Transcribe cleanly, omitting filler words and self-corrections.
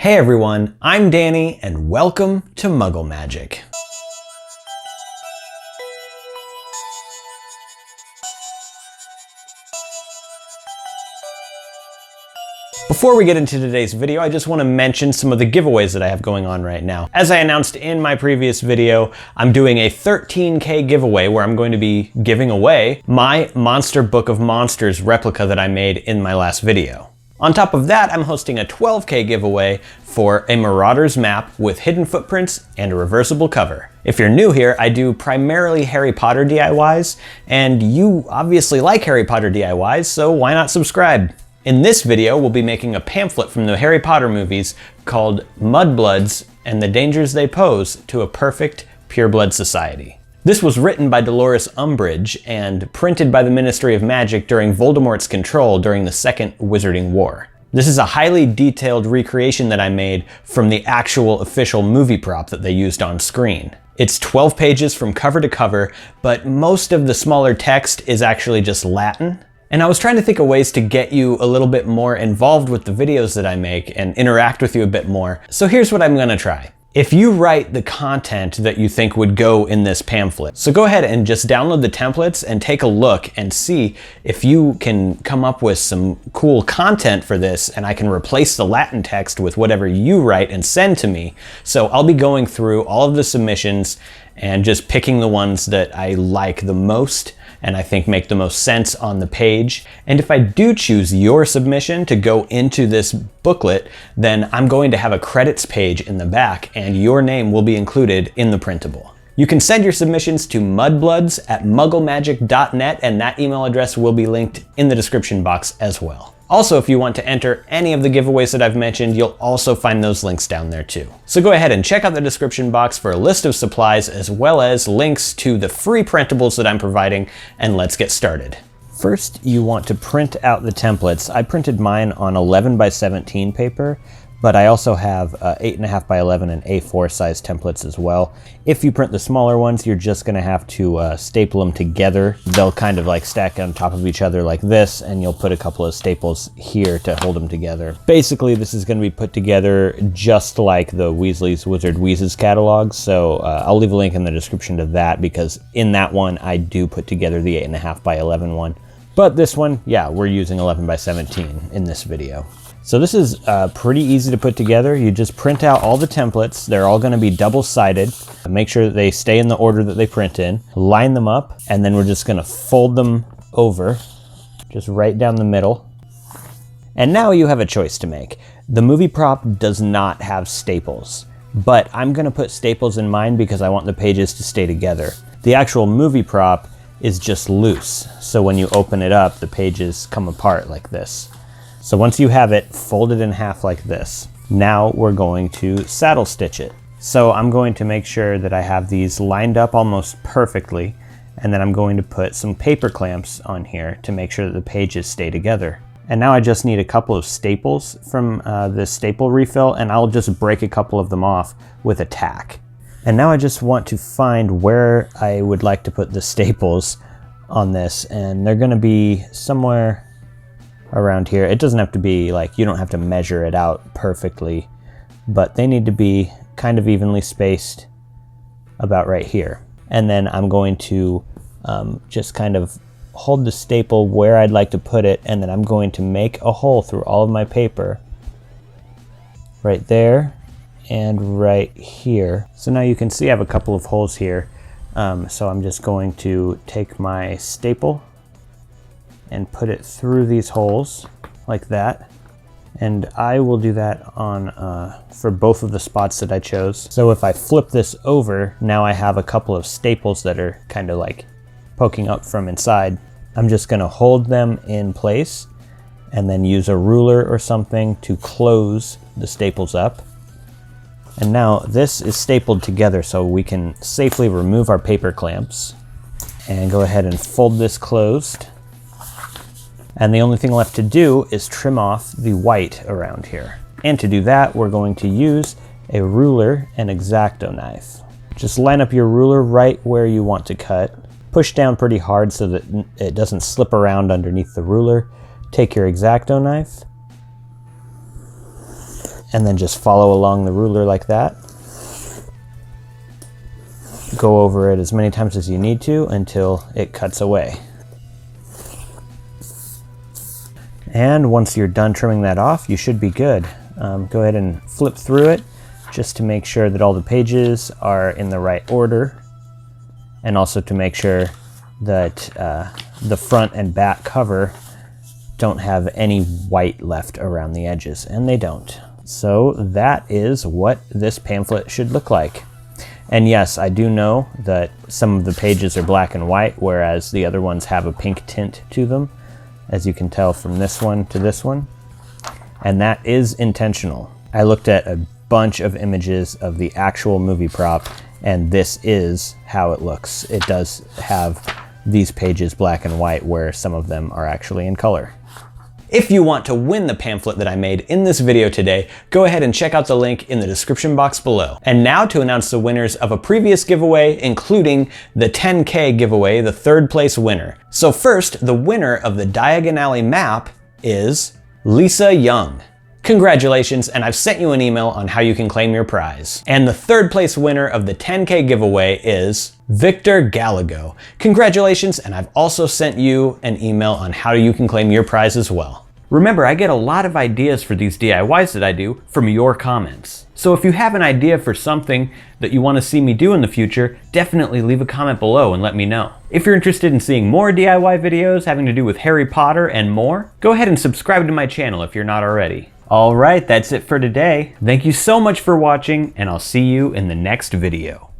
Hey everyone, I'm Danny and welcome to Muggle Magic. Before we get into today's video, I just want to mention some of the giveaways that I have going on right now. As I announced in my previous video, I'm doing a 13K giveaway where I'm going to be giving away my Monster Book of Monsters replica that I made in my last video. On top of that, I'm hosting a 12K giveaway for a Marauders map with hidden footprints and a reversible cover. If you're new here, I do primarily Harry Potter DIYs, and you obviously like Harry Potter DIYs, so why not subscribe? In this video, we'll be making a pamphlet from the Harry Potter movies called Mudbloods and the Dangers They Pose to a Perfect Pureblood Society. This was written by Dolores Umbridge and printed by the Ministry of Magic during Voldemort's control during the Second Wizarding War. This is a highly detailed recreation that I made from the actual official movie prop that they used on screen. It's 12 pages from cover to cover, but most of the smaller text is actually just Latin. And I was trying to think of ways to get you a little bit more involved with the videos that I make and interact with you a bit more. So here's what I'm gonna try. If you write the content that you think would go in this pamphlet, so go ahead and just download the templates and take a look and see if you can come up with some cool content for this, and I can replace the Latin text with whatever you write and send to me. So I'll be going through all of the submissions and just picking the ones that I like the most and I think make the most sense on the page. And if I do choose your submission to go into this booklet, then I'm going to have a credits page in the back and your name will be included in the printable. You can send your submissions to mudbloods@mugglemagik.net, and that email address will be linked in the description box as well. Also, if you want to enter any of the giveaways that I've mentioned, you'll also find those links down there too. So go ahead and check out the description box for a list of supplies as well as links to the free printables that I'm providing, and let's get started. First, you want to print out the templates. I printed mine on 11 by 17 paper, but I also have 8.5 by 11 and A4 size templates as well. If you print the smaller ones, you're just gonna have to staple them together. They'll kind of like stack on top of each other like this, and you'll put a couple of staples here to hold them together. Basically, this is gonna be put together just like the Weasley's Wizard Wheezes catalog, so I'll leave a link in the description to that, because in that one, I do put together the 8.5 by 11 one. But this one, yeah, we're using 11 by 17 in this video. So this is pretty easy to put together. You just print out all the templates. They're all gonna be double-sided. Make sure that they stay in the order that they print in. Line them up, and then we're just gonna fold them over, just right down the middle. And now you have a choice to make. The movie prop does not have staples, but I'm gonna put staples in mine because I want the pages to stay together. The actual movie prop is just loose, so when you open it up, the pages come apart like this. So once you have it folded in half like this, now we're going to saddle stitch it. So I'm going to make sure that I have these lined up almost perfectly, and then I'm going to put some paper clamps on here to make sure that the pages stay together. And now I just need a couple of staples from this staple refill, and I'll just break a couple of them off with a tack. And now I just want to find where I would like to put the staples on this, and they're gonna be somewhere around here. It doesn't have to be like, you don't have to measure it out perfectly, but they need to be kind of evenly spaced about right here. And then I'm going to just kind of hold the staple where I'd like to put it, and then I'm going to make a hole through all of my paper right there and right here. So now you can see I have a couple of holes here. So I'm just going to take my staple and put it through these holes like that. And I will do that on for both of the spots that I chose. So if I flip this over, now I have a couple of staples that are kind of like poking up from inside. I'm just gonna hold them in place and then use a ruler or something to close the staples up. And now this is stapled together, so we can safely remove our paper clamps and go ahead and fold this closed. And the only thing left to do is trim off the white around here. And to do that, we're going to use a ruler and X-Acto knife. Just line up your ruler right where you want to cut. Push down pretty hard so that it doesn't slip around underneath the ruler. Take your X-Acto knife and then just follow along the ruler like that. Go over it as many times as you need to until it cuts away. And once you're done trimming that off, you should be good. Go ahead and flip through it just to make sure that all the pages are in the right order, and also to make sure that the front and back cover don't have any white left around the edges, and they don't. So that is what this pamphlet should look like. And yes, I do know that some of the pages are black and white, whereas the other ones have a pink tint to them, as you can tell from this one to this one. And that is intentional. I looked at a bunch of images of the actual movie prop, and this is how it looks. It does have these pages black and white, where some of them are actually in color. If you want to win the pamphlet that I made in this video today, go ahead and check out the link in the description box below. And now to announce the winners of a previous giveaway, including the 10K giveaway, the third place winner. So first, the winner of the Diagon Alley map is Lisa Young. Congratulations, and I've sent you an email on how you can claim your prize. And the third place winner of the 10K giveaway is Victor Gallego. Congratulations, and I've also sent you an email on how you can claim your prize as well. Remember, I get a lot of ideas for these DIYs that I do from your comments. So if you have an idea for something that you want to see me do in the future, definitely leave a comment below and let me know. If you're interested in seeing more DIY videos having to do with Harry Potter and more, go ahead and subscribe to my channel if you're not already. All right, that's it for today. Thank you so much for watching, and I'll see you in the next video.